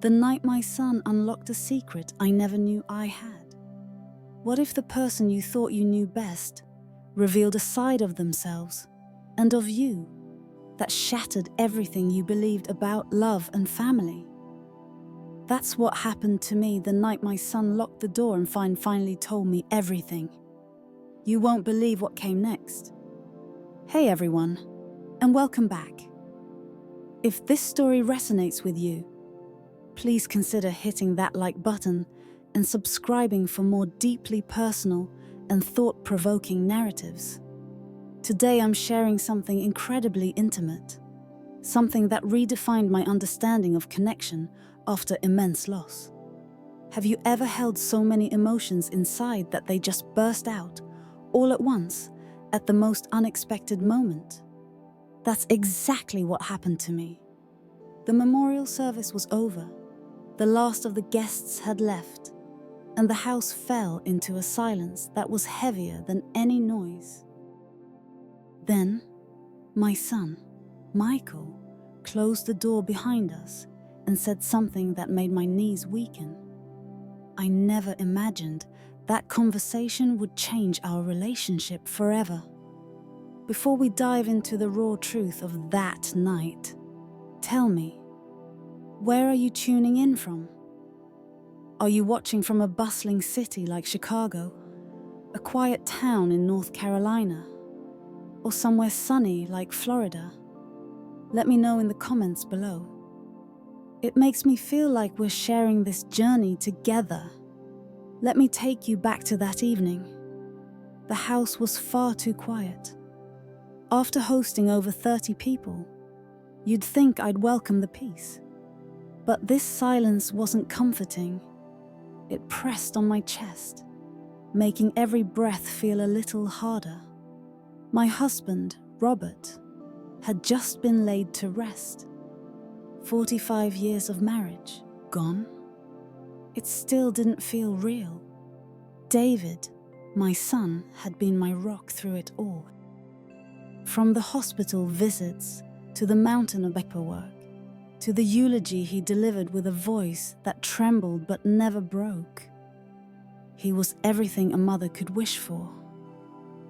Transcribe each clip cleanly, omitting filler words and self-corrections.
The night my son unlocked a secret I never knew I had. What if the person you thought you knew best revealed a side of themselves and of you that shattered everything you believed about love and family? That's what happened to me the night my son locked the door and finally told me everything. You won't believe what came next. Hey everyone, and welcome back. If this story resonates with you, please consider hitting that like button and subscribing for more deeply personal and thought-provoking narratives. Today I'm sharing something incredibly intimate, something that redefined my understanding of connection after immense loss. Have you ever held so many emotions inside that they just burst out, all at once, at the most unexpected moment? That's exactly what happened to me. The memorial service was over. The last of the guests had left, and the house fell into a silence that was heavier than any noise. Then, my son, Michael, closed the door behind us and said something that made my knees weaken. I never imagined that conversation would change our relationship forever. Before we dive into the raw truth of that night, tell me, where are you tuning in from? Are you watching from a bustling city like Chicago, a quiet town in North Carolina, or somewhere sunny like Florida? Let me know in the comments below. It makes me feel like we're sharing this journey together. Let me take you back to that evening. The house was far too quiet. After hosting over 30 people, you'd think I'd welcome the peace. But this silence wasn't comforting. It pressed on my chest, making every breath feel a little harder. My husband, Robert, had just been laid to rest. 45 years of marriage, gone? It still didn't feel real. David, my son, had been my rock through it all. From the hospital visits to the mountain of paperwork, to the eulogy he delivered with a voice that trembled but never broke. He was everything a mother could wish for.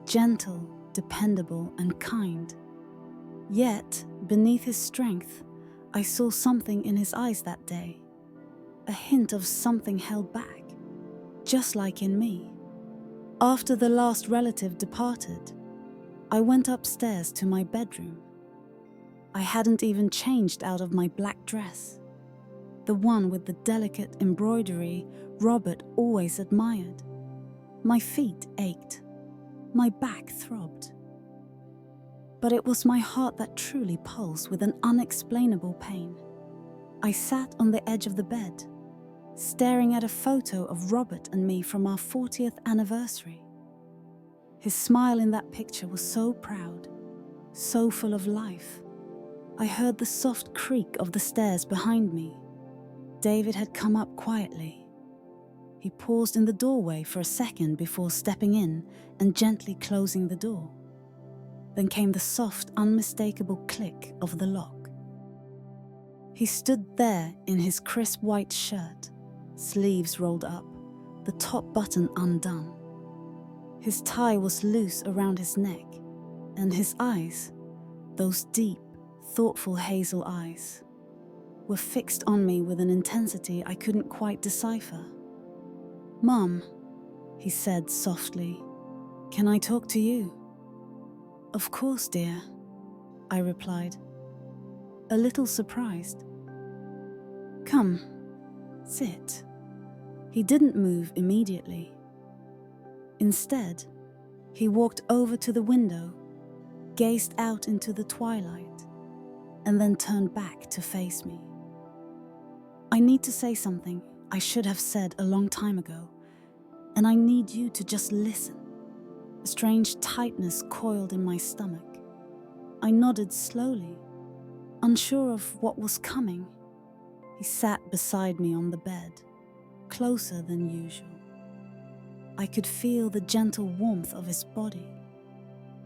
Gentle, dependable, and kind. Yet, beneath his strength, I saw something in his eyes that day. A hint of something held back, just like in me. After the last relative departed, I went upstairs to my bedroom. I hadn't even changed out of my black dress, the one with the delicate embroidery Robert always admired. My feet ached, my back throbbed. But it was my heart that truly pulsed with an unexplainable pain. I sat on the edge of the bed, staring at a photo of Robert and me from our 40th anniversary. His smile in that picture was so proud, so full of life. I heard the soft creak of the stairs behind me. David had come up quietly. He paused in the doorway for a second before stepping in and gently closing the door. Then came the soft, unmistakable click of the lock. He stood there in his crisp white shirt, sleeves rolled up, the top button undone. His tie was loose around his neck, and his eyes, those deep, thoughtful hazel eyes, were fixed on me with an intensity I couldn't quite decipher. "Mom," he said softly, "can I talk to you?" "Of course, dear," I replied, a little surprised. "Come, sit." He didn't move immediately. Instead, he walked over to the window, gazed out into the twilight, and then turned back to face me. "I need to say something I should have said a long time ago, and I need you to just listen." A strange tightness coiled in my stomach. I nodded slowly, unsure of what was coming. He sat beside me on the bed, closer than usual. I could feel the gentle warmth of his body.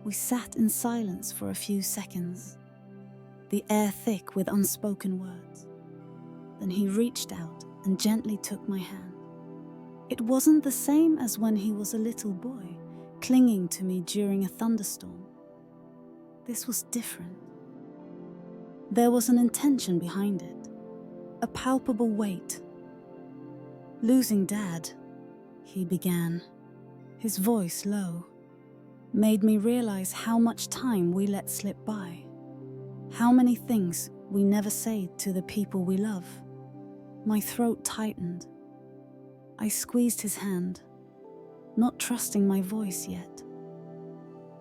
We sat in silence for a few seconds, the air thick with unspoken words. Then he reached out and gently took my hand. It wasn't the same as when he was a little boy, clinging to me during a thunderstorm. This was different. There was an intention behind it, a palpable weight. "Losing Dad," he began, his voice low, made me realize how much time we let slip by, how many things we never say to the people we love. My throat tightened. I squeezed his hand, not trusting my voice yet.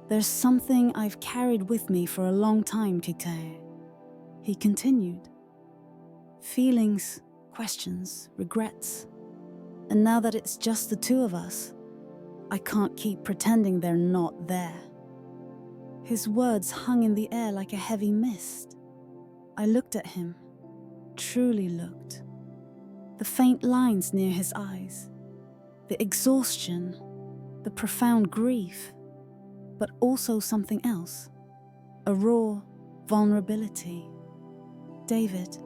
"There's something I've carried with me for a long time, Kite," he continued. "Feelings, questions, regrets. And now that it's just the two of us, I can't keep pretending they're not there." His words hung in the air like a heavy mist. I looked at him, truly looked. The faint lines near his eyes, the exhaustion, the profound grief, but also something else, a raw vulnerability. "David,"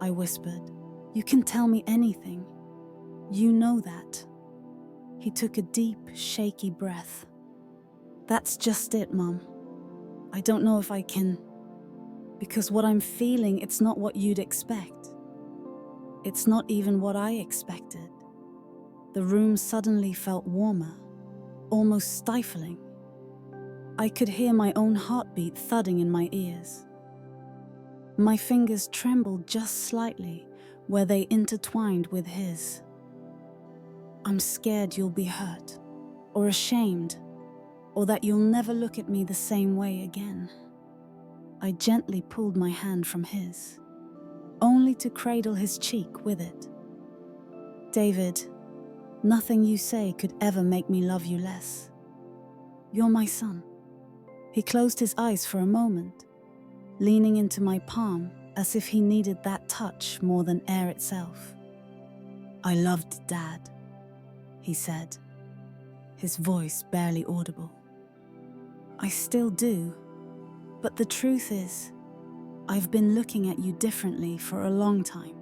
I whispered, "you can tell me anything. You know that." He took a deep, shaky breath. "That's just it, Mom. I don't know if I can, because what I'm feeling, it's not what you'd expect. It's not even what I expected." The room suddenly felt warmer, almost stifling. I could hear my own heartbeat thudding in my ears. My fingers trembled just slightly where they intertwined with his. "I'm scared you'll be hurt, or ashamed, or that you'll never look at me the same way again." I gently pulled my hand from his, only to cradle his cheek with it. "David, nothing you say could ever make me love you less. You're my son." He closed his eyes for a moment, leaning into my palm as if he needed that touch more than air itself. "I loved Dad," he said, his voice barely audible. "I still do, but the truth is, I've been looking at you differently for a long time.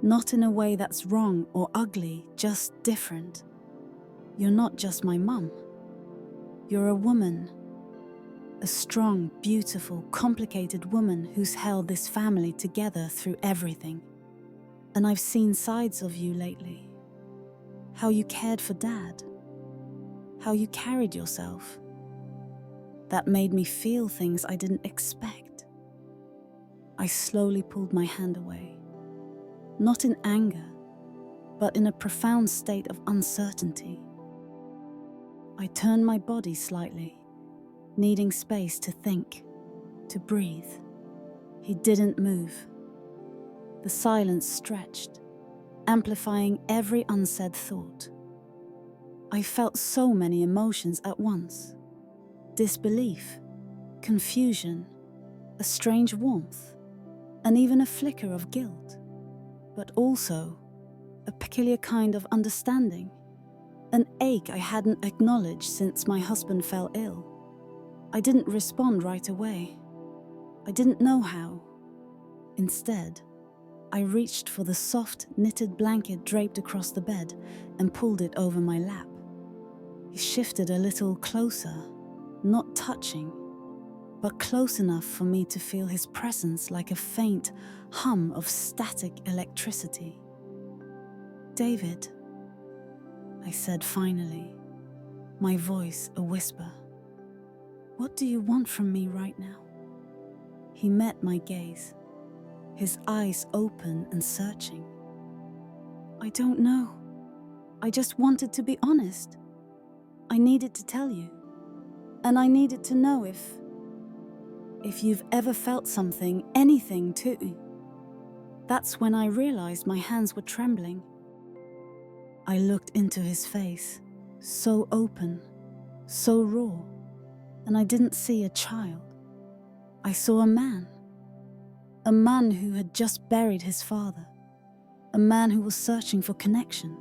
Not in a way that's wrong or ugly, just different. You're not just my mum. You're a woman. A strong, beautiful, complicated woman who's held this family together through everything. And I've seen sides of you lately. How you cared for Dad. How you carried yourself. That made me feel things I didn't expect." I slowly pulled my hand away. Not in anger, but in a profound state of uncertainty. I turned my body slightly, needing space to think, to breathe. He didn't move. The silence stretched, amplifying every unsaid thought. I felt so many emotions at once. Disbelief, confusion, a strange warmth, and even a flicker of guilt. But also a peculiar kind of understanding, an ache I hadn't acknowledged since my husband fell ill. I didn't respond right away. I didn't know how. Instead, I reached for the soft, knitted blanket draped across the bed and pulled it over my lap. He shifted a little closer, not touching, but close enough for me to feel his presence like a faint hum of static electricity. "David," I said finally, my voice a whisper. "What do you want from me right now?" He met my gaze, his eyes open and searching. "I don't know. I just wanted to be honest. I needed to tell you. And I needed to know if you've ever felt something, anything too." That's when I realized my hands were trembling. I looked into his face, so open, so raw, and I didn't see a child. I saw a man who had just buried his father, a man who was searching for connection,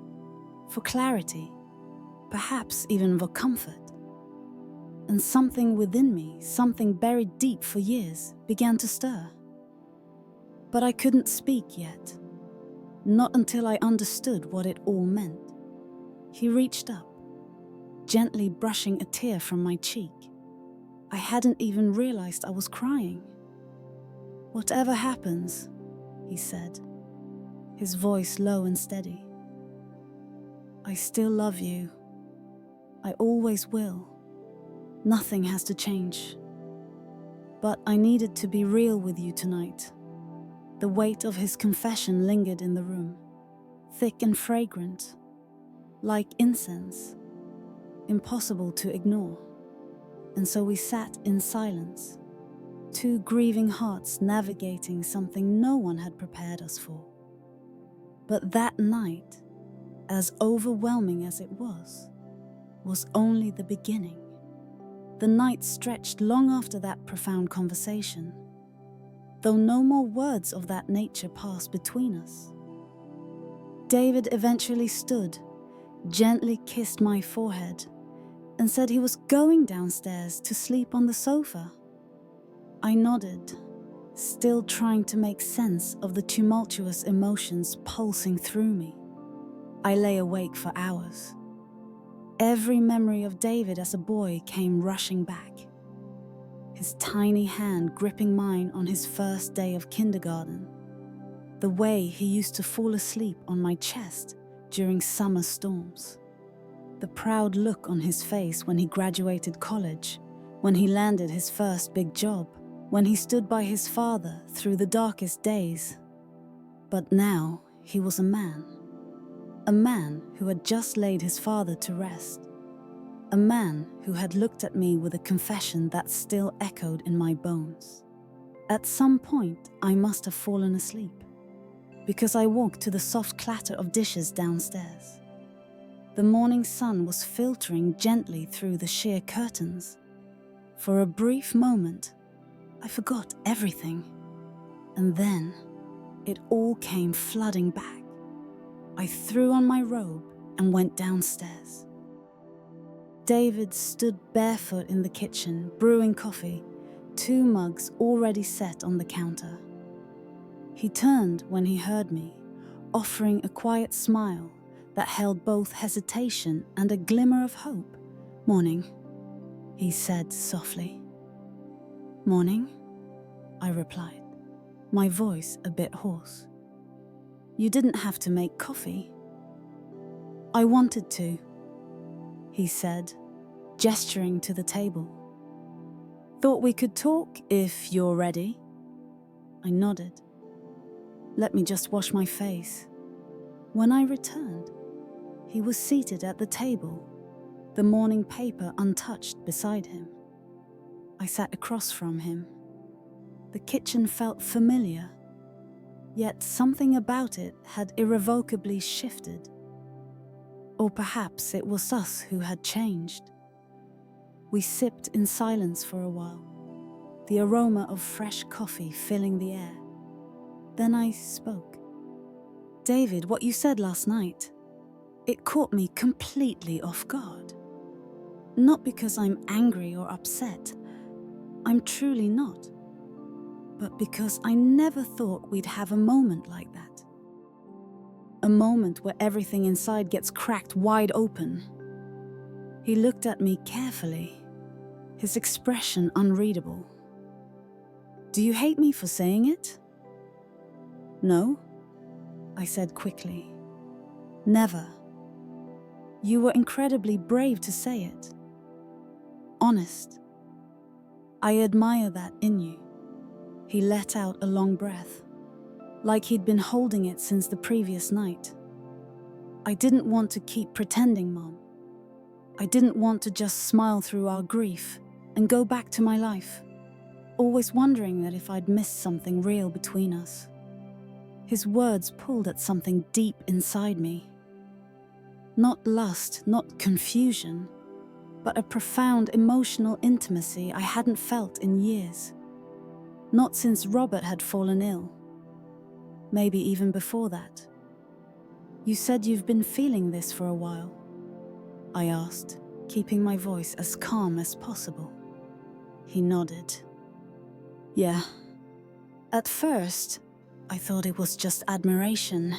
for clarity, perhaps even for comfort. And something within me, something buried deep for years, began to stir. But I couldn't speak yet, not until I understood what it all meant. He reached up, gently brushing a tear from my cheek. I hadn't even realized I was crying. "Whatever happens," he said, his voice low and steady, "I still love you. I always will. Nothing has to change. But I needed to be real with you tonight." The weight of his confession lingered in the room, thick and fragrant, like incense, impossible to ignore. And so we sat in silence, two grieving hearts navigating something no one had prepared us for. But that night, as overwhelming as it was only the beginning. The night stretched long after that profound conversation, though no more words of that nature passed between us. David eventually stood, gently kissed my forehead, and said he was going downstairs to sleep on the sofa. I nodded, still trying to make sense of the tumultuous emotions pulsing through me. I lay awake for hours. Every memory of David as a boy came rushing back. His tiny hand gripping mine on his first day of kindergarten. The way he used to fall asleep on my chest during summer storms. The proud look on his face when he graduated college, when he landed his first big job, when he stood by his father through the darkest days. But now he was a man who had just laid his father to rest. A man who had looked at me with a confession that still echoed in my bones. At some point, I must have fallen asleep, because I woke to the soft clatter of dishes downstairs. The morning sun was filtering gently through the sheer curtains. For a brief moment, I forgot everything. And then, it all came flooding back. I threw on my robe and went downstairs. David stood barefoot in the kitchen, brewing coffee, 2 mugs already set on the counter. He turned when he heard me, offering a quiet smile that held both hesitation and a glimmer of hope. "Morning," he said softly. "Morning," I replied, my voice a bit hoarse. "You didn't have to make coffee." "I wanted to," he said, gesturing to the table. "Thought we could talk if you're ready." I nodded. "Let me just wash my face." When I returned, he was seated at the table, the morning paper untouched beside him. I sat across from him. The kitchen felt familiar, yet something about it had irrevocably shifted. Or perhaps it was us who had changed. We sipped in silence for a while, the aroma of fresh coffee filling the air. Then I spoke. "David, what you said last night, it caught me completely off guard. Not because I'm angry or upset, I'm truly not, but because I never thought we'd have a moment like that. A moment where everything inside gets cracked wide open." He looked at me carefully, his expression unreadable. "Do you hate me for saying it?" "No," I said quickly. "Never. You were incredibly brave to say it. Honest. I admire that in you." He let out a long breath, like he'd been holding it since the previous night. "I didn't want to keep pretending, Mom. I didn't want to just smile through our grief and go back to my life, always wondering that if I'd missed something real between us." His words pulled at something deep inside me. Not lust, not confusion, but a profound emotional intimacy I hadn't felt in years. Not since Robert had fallen ill. Maybe even before that. "You said you've been feeling this for a while," I asked, keeping my voice as calm as possible. He nodded. "Yeah. At first, I thought it was just admiration.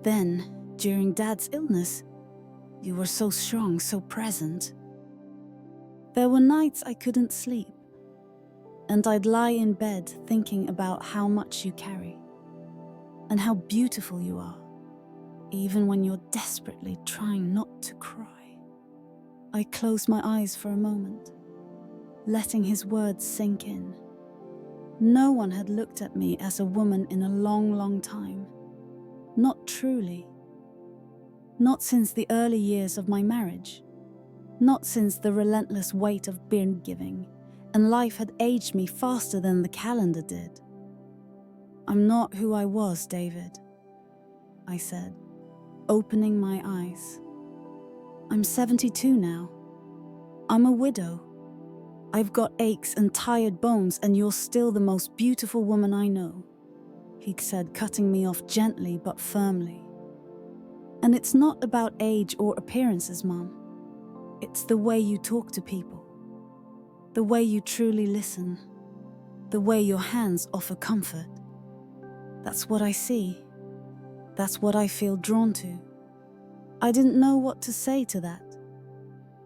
Then, during Dad's illness, you were so strong, so present. There were nights I couldn't sleep, and I'd lie in bed thinking about how much you carry, and how beautiful you are, even when you're desperately trying not to cry. I closed my eyes for a moment, letting his words sink in. No one had looked at me as a woman in a long, long time. Not truly. Not since the early years of my marriage. Not since the relentless weight of birth giving, and life had aged me faster than the calendar did. I'm not who I was, David, I said, opening my eyes. I'm 72 now. I'm a widow. I've got aches and tired bones, and you're still the most beautiful woman I know, he said, cutting me off gently but firmly. And it's not about age or appearances, Mom. It's the way you talk to people, the way you truly listen, the way your hands offer comfort. That's what I see. That's what I feel drawn to. I didn't know what to say to that.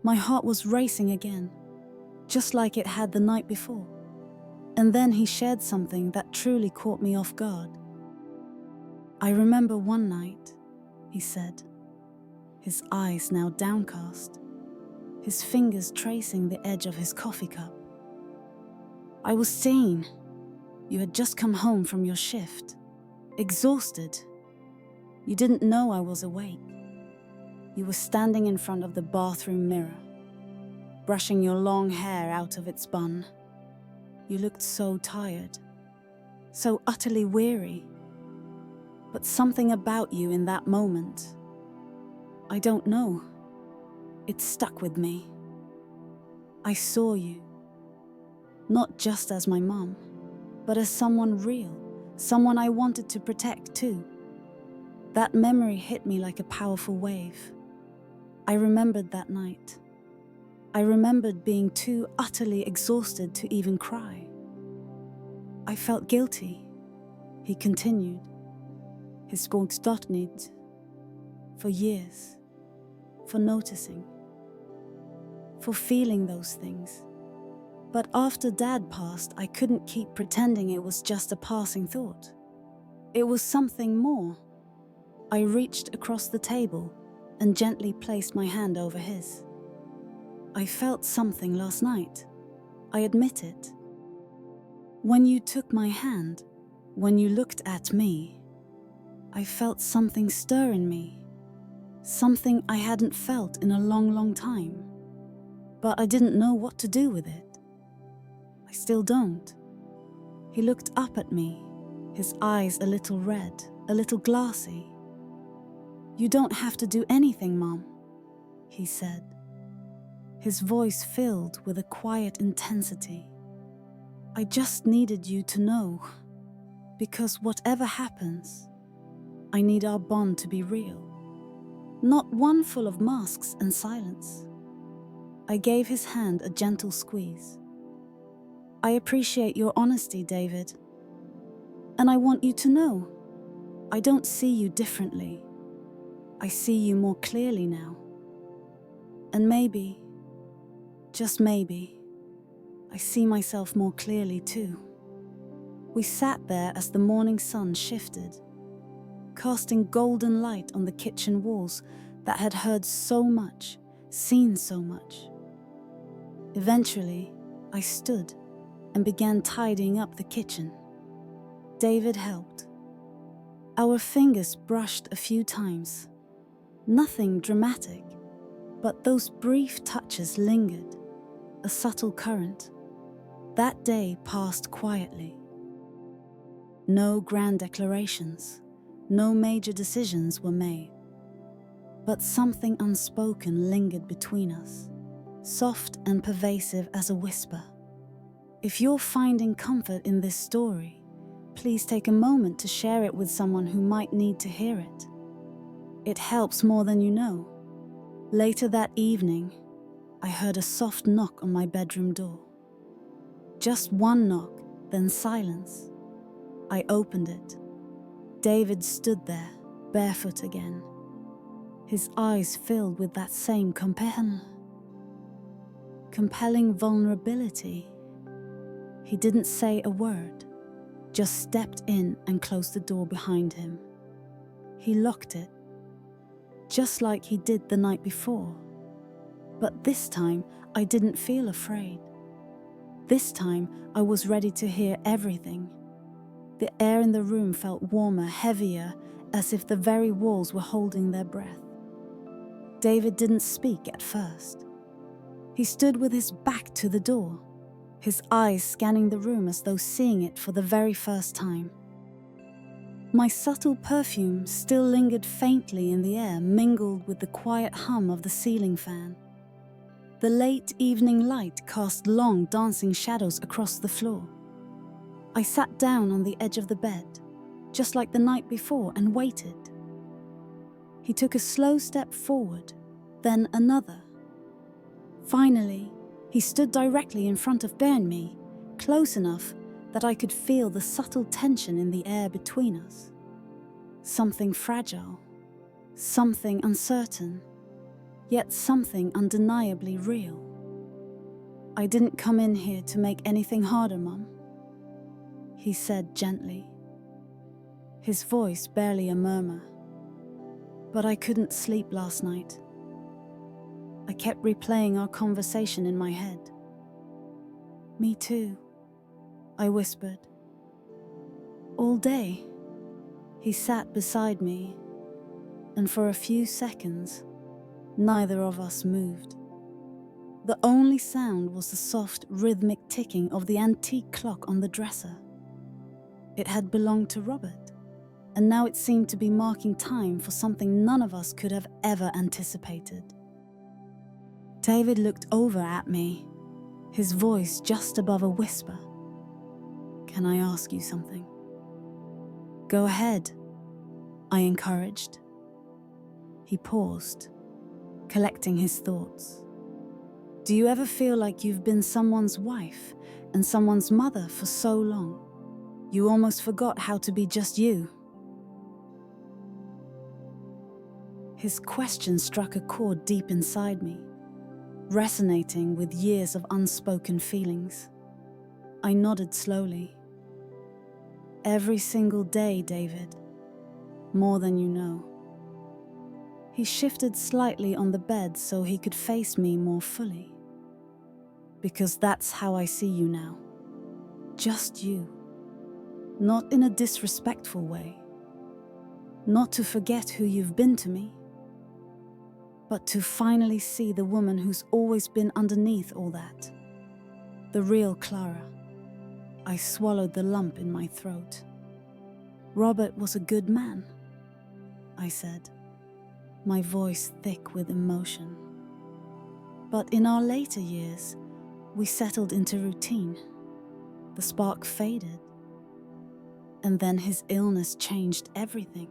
My heart was racing again, just like it had the night before. And then he shared something that truly caught me off guard. I remember one night, he said, his eyes now downcast, his fingers tracing the edge of his coffee cup. I was sane. You had just come home from your shift, exhausted. You didn't know I was awake. You were standing in front of the bathroom mirror, brushing your long hair out of its bun. You looked so tired, so utterly weary. But something about you in that moment, I don't know, it stuck with me. I saw you, not just as my mom, but as someone real, someone I wanted to protect too. That memory hit me like a powerful wave. I remembered that night. I remembered being too utterly exhausted to even cry. I felt guilty, he continued, his voice stuttered, for years, for noticing, for feeling those things. But after Dad passed, I couldn't keep pretending it was just a passing thought. It was something more. I reached across the table and gently placed my hand over his. I felt something last night. I admit it. When you took my hand, when you looked at me, I felt something stir in me. Something I hadn't felt in a long, long time. But I didn't know what to do with it. I still don't. He looked up at me, his eyes a little red, a little glassy. You don't have to do anything, Mom, he said, his voice filled with a quiet intensity. I just needed you to know, because whatever happens, I need our bond to be real, not one full of masks and silence. I gave his hand a gentle squeeze. I appreciate your honesty, David, and I want you to know, I don't see you differently. I see you more clearly now. And maybe, just maybe, I see myself more clearly too. We sat there as the morning sun shifted, casting golden light on the kitchen walls that had heard so much, seen so much. Eventually, I stood and began tidying up the kitchen. David helped. Our fingers brushed a few times. Nothing dramatic, but those brief touches lingered, a subtle current. That day passed quietly. No grand declarations, no major decisions were made. But something unspoken lingered between us, soft and pervasive as a whisper. If you're finding comfort in this story, please take a moment to share it with someone who might need to hear it. It helps more than you know. Later that evening, I heard a soft knock on my bedroom door. Just one knock, then silence. I opened it. David stood there, barefoot again. His eyes filled with that same compelling vulnerability. He didn't say a word, just stepped in and closed the door behind him. He locked it, just like he did the night before. But this time, I didn't feel afraid. This time, I was ready to hear everything. The air in the room felt warmer, heavier, as if the very walls were holding their breath. David didn't speak at first. He stood with his back to the door, his eyes scanning the room as though seeing it for the very first time. My subtle perfume still lingered faintly in the air, mingled with the quiet hum of the ceiling fan. The late evening light cast long, dancing shadows across the floor. I sat down on the edge of the bed, just like the night before, and waited. He took a slow step forward, then another. Finally, he stood directly in front of me, close enough that I could feel the subtle tension in the air between us. Something fragile, something uncertain, yet something undeniably real. "I didn't come in here to make anything harder, Mum," he said gently, his voice barely a murmur. "But I couldn't sleep last night. I kept replaying our conversation in my head." "Me too," I whispered. All day, he sat beside me, and for a few seconds, neither of us moved. The only sound was the soft, rhythmic ticking of the antique clock on the dresser. It had belonged to Robert, and now it seemed to be marking time for something none of us could have ever anticipated. David looked over at me, his voice just above a whisper. "Can I ask you something?" "Go ahead," I encouraged. He paused, collecting his thoughts. "Do you ever feel like you've been someone's wife and someone's mother for so long, you almost forgot how to be just you?" His question struck a chord deep inside me, resonating with years of unspoken feelings. I nodded slowly. "Every single day, David. More than you know." He shifted slightly on the bed so he could face me more fully. "Because that's how I see you now. Just you. Not in a disrespectful way. Not to forget who you've been to me, but to finally see the woman who's always been underneath all that. The real Clara." I swallowed the lump in my throat. "Robert was a good man," I said, my voice thick with emotion. "But in our later years, we settled into routine. The spark faded. And then his illness changed everything.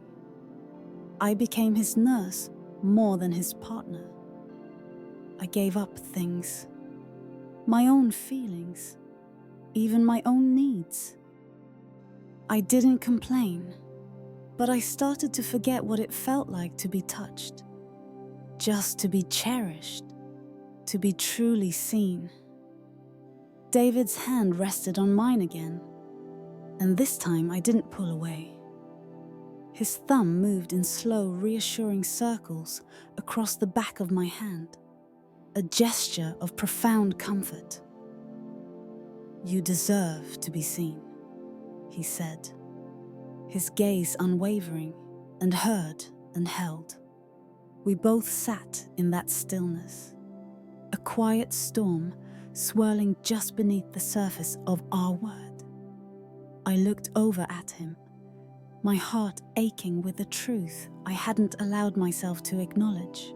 I became his nurse more than his partner. I gave up things, my own feelings, even my own needs. I didn't complain, but I started to forget what it felt like to be touched, just to be cherished, to be truly seen." David's hand rested on mine again, and this time I didn't pull away. His thumb moved in slow, reassuring circles across the back of my hand, a gesture of profound comfort. "You deserve to be seen," he said, his gaze unwavering, and heard and held. We both sat in that stillness, a quiet storm swirling just beneath the surface of our word. I looked over at him, my heart aching with the truth I hadn't allowed myself to acknowledge.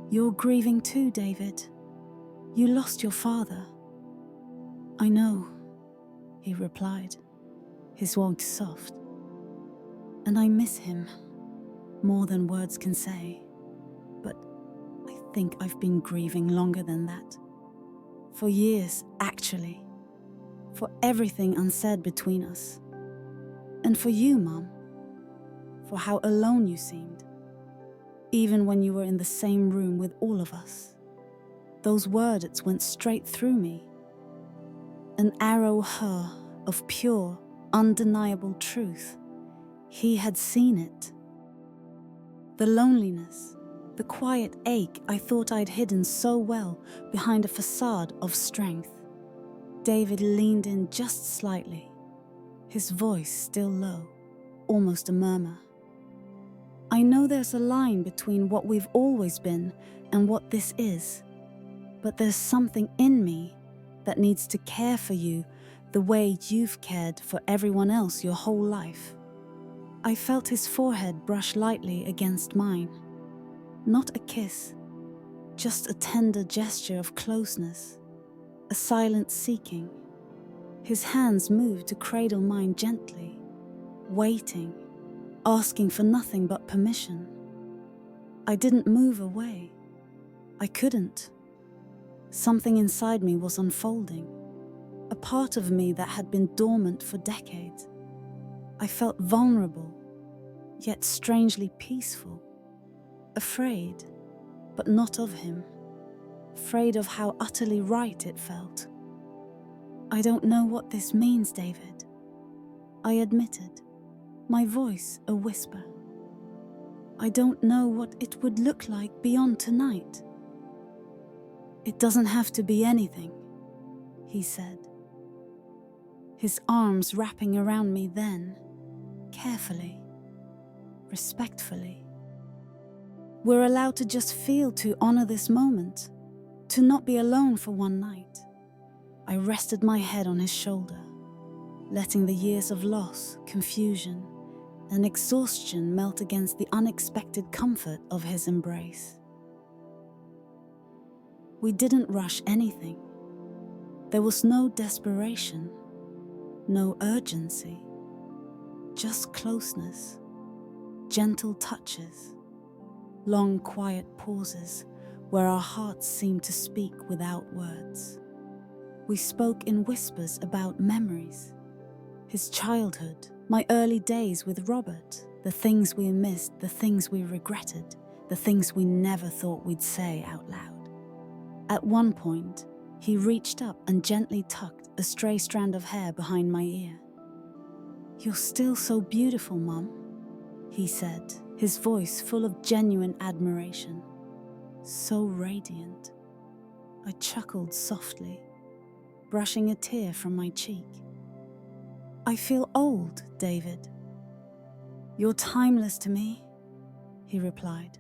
"You're grieving too, David. You lost your father." "I know," he replied, his voice soft. "And I miss him more than words can say. But I think I've been grieving longer than that. For years, actually. For everything unsaid between us. And for you, Mum, for how alone you seemed, even when you were in the same room with all of us. Those words went straight through me. An arrow of pure, undeniable truth. He had seen it. The loneliness, the quiet ache I thought I'd hidden so well behind a facade of strength. David leaned in just slightly, his voice still low, almost a murmur. I know there's a line between what we've always been and what this is, but there's something in me that needs to care for you the way you've cared for everyone else your whole life. I felt his forehead brush lightly against mine. Not a kiss, just a tender gesture of closeness, a silent seeking. His hands moved to cradle mine gently, waiting, asking for nothing but permission. I didn't move away. I couldn't. Something inside me was unfolding, a part of me that had been dormant for decades. I felt vulnerable, yet strangely peaceful, afraid, but not of him, afraid of how utterly right it felt. I don't know what this means, David, I admitted, my voice a whisper. I don't know what it would look like beyond tonight. It doesn't have to be anything, he said, his arms wrapping around me then, carefully, respectfully. We're allowed to just feel, to honor this moment, to not be alone for one night. I rested my head on his shoulder, letting the years of loss, confusion, and exhaustion melt against the unexpected comfort of his embrace. We didn't rush anything. There was no desperation, no urgency, just closeness, gentle touches, long quiet pauses where our hearts seemed to speak without words. We spoke in whispers about memories, his childhood, my early days with Robert, the things we missed, the things we regretted, the things we never thought we'd say out loud. At one point, he reached up and gently tucked a stray strand of hair behind my ear. "You're still so beautiful, Mum," he said, his voice full of genuine admiration. "So radiant." I chuckled softly, brushing a tear from my cheek. "I feel old, David." "You're timeless to me," he replied.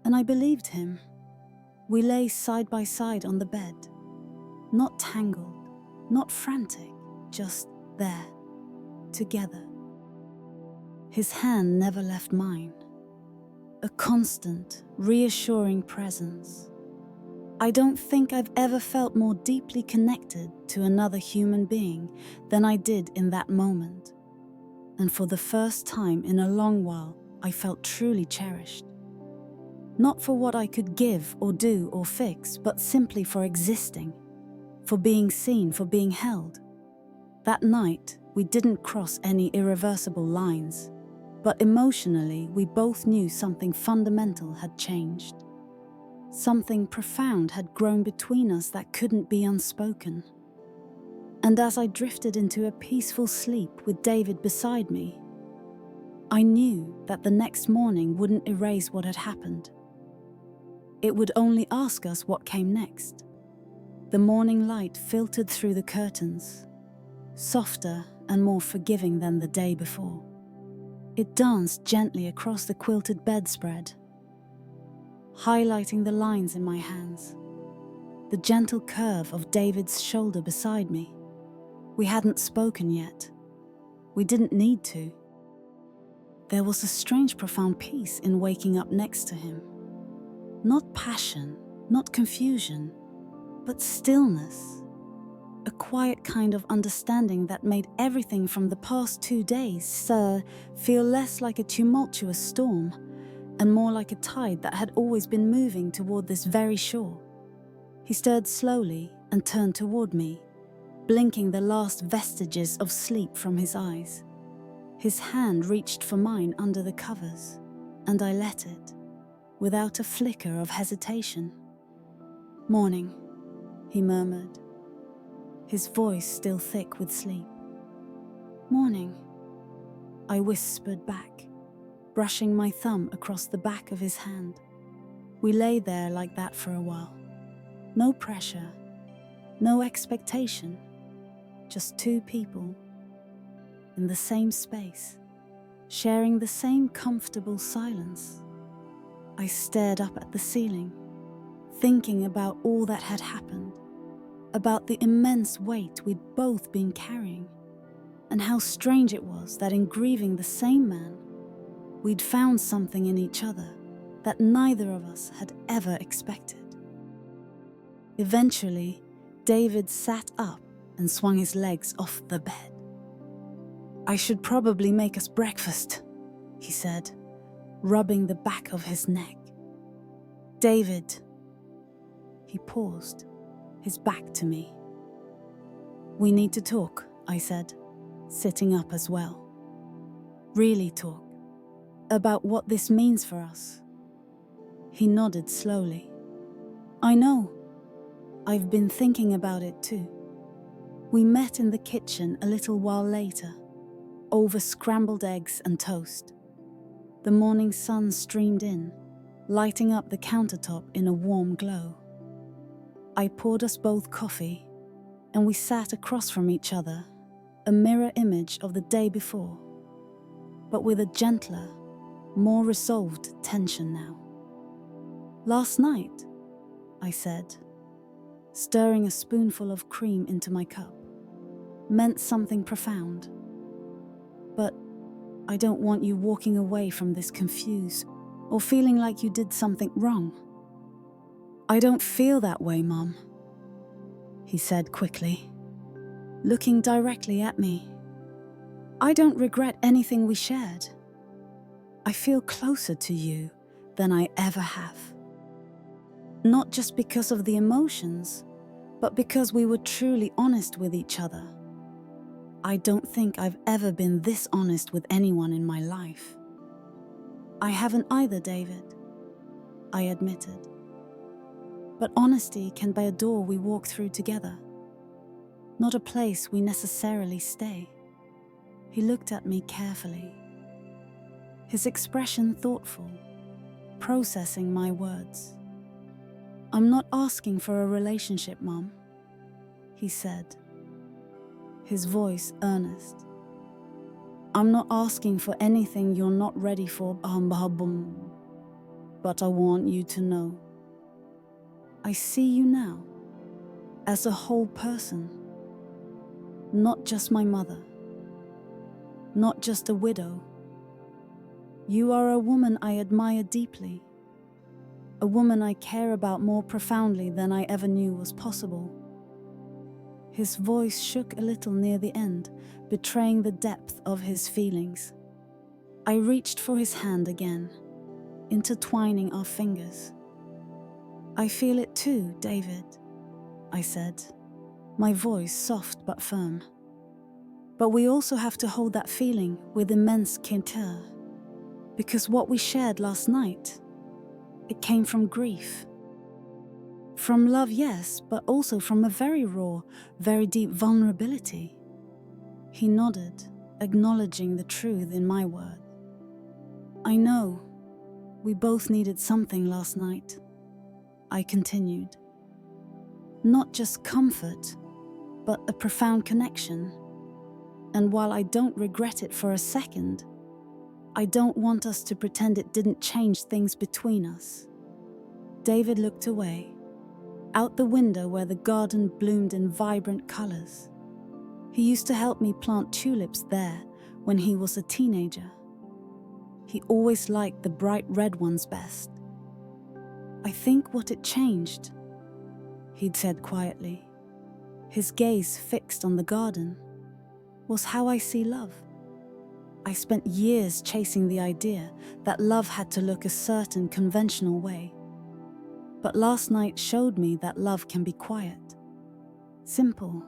And I believed him. We lay side by side on the bed, not tangled, not frantic, just there, together. His hand never left mine, a constant, reassuring presence. I don't think I've ever felt more deeply connected to another human being than I did in that moment. And for the first time in a long while, I felt truly cherished. Not for what I could give or do or fix, but simply for existing, for being seen, for being held. That night, we didn't cross any irreversible lines, but emotionally, we both knew something fundamental had changed. Something profound had grown between us that couldn't be unspoken. And as I drifted into a peaceful sleep with David beside me, I knew that the next morning wouldn't erase what had happened. It would only ask us what came next. The morning light filtered through the curtains, softer and more forgiving than the day before. It danced gently across the quilted bedspread, highlighting the lines in my hands, the gentle curve of David's shoulder beside me. We hadn't spoken yet. We didn't need to. There was a strange, profound peace in waking up next to him. Not passion, not confusion, but stillness. A quiet kind of understanding that made everything from the past 2 days feel less like a tumultuous storm and more like a tide that had always been moving toward this very shore. He stirred slowly and turned toward me, blinking the last vestiges of sleep from his eyes. His hand reached for mine under the covers, and I let it, without a flicker of hesitation. "Morning," he murmured, his voice still thick with sleep. "Morning," I whispered back, brushing my thumb across the back of his hand. We lay there like that for a while. No pressure, no expectation, just two people in the same space, sharing the same comfortable silence. I stared up at the ceiling, thinking about all that had happened, about the immense weight we'd both been carrying, and how strange it was that in grieving the same man, we'd found something in each other that neither of us had ever expected. Eventually, David sat up and swung his legs off the bed. "I should probably make us breakfast," he said, rubbing the back of his neck. "David." He paused, his back to me. "We need to talk," I said, sitting up as well. "Really talk. About what this means for us." He nodded slowly. "I know. I've been thinking about it too." We met in the kitchen a little while later, over scrambled eggs and toast. The morning sun streamed in, lighting up the countertop in a warm glow. I poured us both coffee, and we sat across from each other, a mirror image of the day before, but with a gentler, more resolved tension now. "Last night," I said, stirring a spoonful of cream into my cup, "meant something profound. But I don't want you walking away from this confused or feeling like you did something wrong." "I don't feel that way, Mum," he said quickly, looking directly at me. "I don't regret anything we shared. I feel closer to you than I ever have. Not just because of the emotions, but because we were truly honest with each other. I don't think I've ever been this honest with anyone in my life." "I haven't either, David," I admitted. "But honesty can be a door we walk through together, not a place we necessarily stay." He looked at me carefully, his expression thoughtful, processing my words. "I'm not asking for a relationship, Mum," he said, his voice earnest. "I'm not asking for anything you're not ready for, but I want you to know. I see you now as a whole person, not just my mother, not just a widow. You are a woman I admire deeply, a woman I care about more profoundly than I ever knew was possible." His voice shook a little near the end, betraying the depth of his feelings. I reached for his hand again, intertwining our fingers. "I feel it too, David," I said, my voice soft but firm. "But we also have to hold that feeling with immense care, because what we shared last night, it came from grief. From love, yes, but also from a very raw, very deep vulnerability." He nodded, acknowledging the truth in my word. "I know. We both needed something last night," I continued. "Not just comfort, but a profound connection. And while I don't regret it for a second, I don't want us to pretend it didn't change things between us." David looked away, out the window where the garden bloomed in vibrant colors. He used to help me plant tulips there when he was a teenager. He always liked the bright red ones best. "I think what it changed," he'd said quietly, his gaze fixed on the garden, "was how I see love. I spent years chasing the idea that love had to look a certain conventional way. But last night showed me that love can be quiet, simple,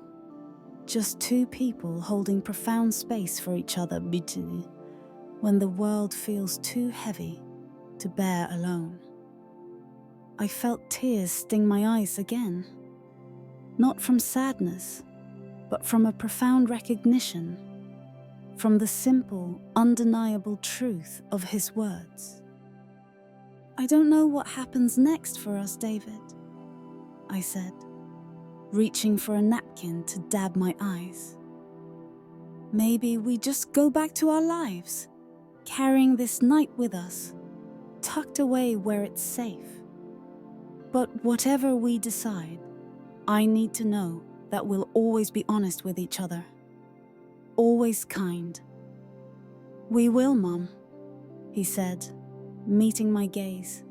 Just two people holding profound space for each other, when the world feels too heavy to bear alone. I felt tears sting my eyes again, not from sadness, but from a profound recognition, from the simple, undeniable truth of his words. I don't know what happens next for us, David, I said, reaching for a napkin to dab my eyes. Maybe we just go back to our lives, carrying this night with us, tucked away where it's safe. But whatever we decide, I need to know that we'll always be honest with each other, always kind. We will, Mum, he said, meeting my gaze,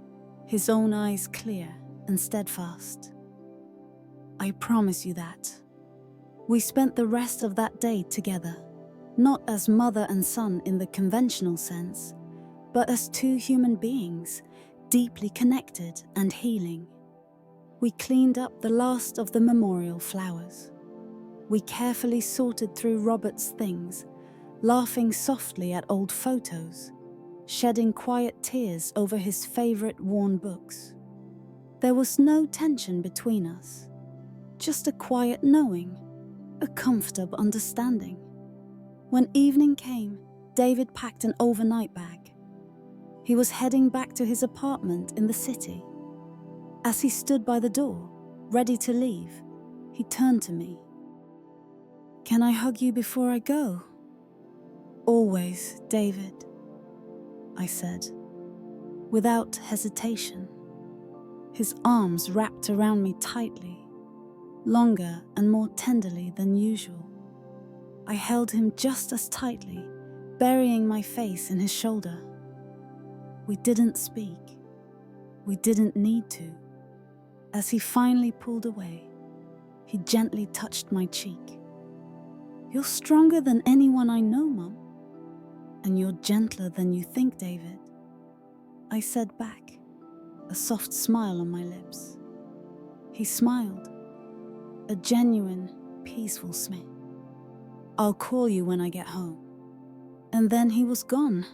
his own eyes clear and steadfast. I promise you that. We spent the rest of that day together, not as mother and son in the conventional sense, but as two human beings, deeply connected and healing. We cleaned up the last of the memorial flowers. We carefully sorted through Robert's things, laughing softly at old photos, shedding quiet tears over his favorite worn books. There was no tension between us, just a quiet knowing, a comfortable understanding. When evening came, David packed an overnight bag. He was heading back to his apartment in the city. As he stood by the door, ready to leave, he turned to me. "Can I hug you before I go?" "Always, David," I said, without hesitation. His arms wrapped around me tightly, longer and more tenderly than usual. I held him just as tightly, burying my face in his shoulder. We didn't speak. We didn't need to. As he finally pulled away, he gently touched my cheek. "You're stronger than anyone I know, Mum. And you're gentler than you think, David," I said back, a soft smile on my lips. He smiled, a genuine, peaceful smile. "I'll call you when I get home." And then he was gone.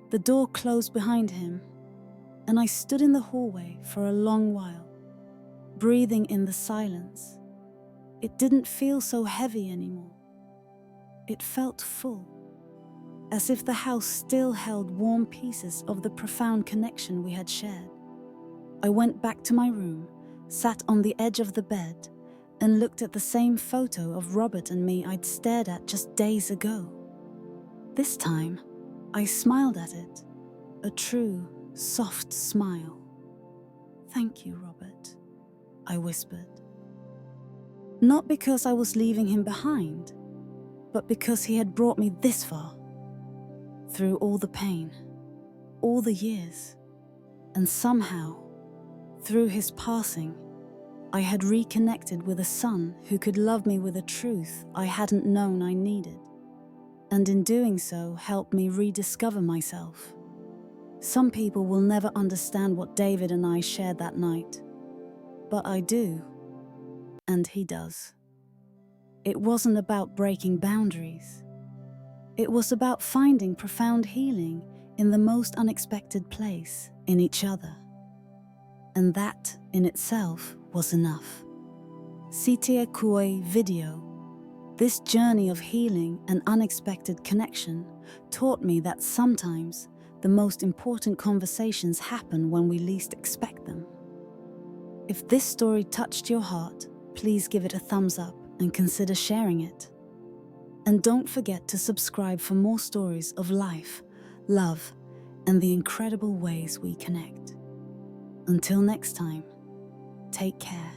The door closed behind him, and I stood in the hallway for a long while, breathing in the silence. It didn't feel so heavy anymore. It felt full, as if the house still held warm pieces of the profound connection we had shared. I went back to my room, sat on the edge of the bed, and looked at the same photo of Robert and me I'd stared at just days ago. This time, I smiled at it, a true, soft smile. "Thank you, Robert," I whispered. Not because I was leaving him behind, but because he had brought me this far, through all the pain, all the years, and somehow, through his passing, I had reconnected with a son who could love me with a truth I hadn't known I needed, and in doing so helped me rediscover myself. Some people will never understand what David and I shared that night, but I do, and he does. It wasn't about breaking boundaries. It was about finding profound healing in the most unexpected place, in each other. And that, in itself, was enough. Sitia Koi video. This journey of healing and unexpected connection taught me that sometimes the most important conversations happen when we least expect them. If this story touched your heart, please give it a thumbs up and consider sharing it. And don't forget to subscribe for more stories of life, love, and the incredible ways we connect. Until next time, take care.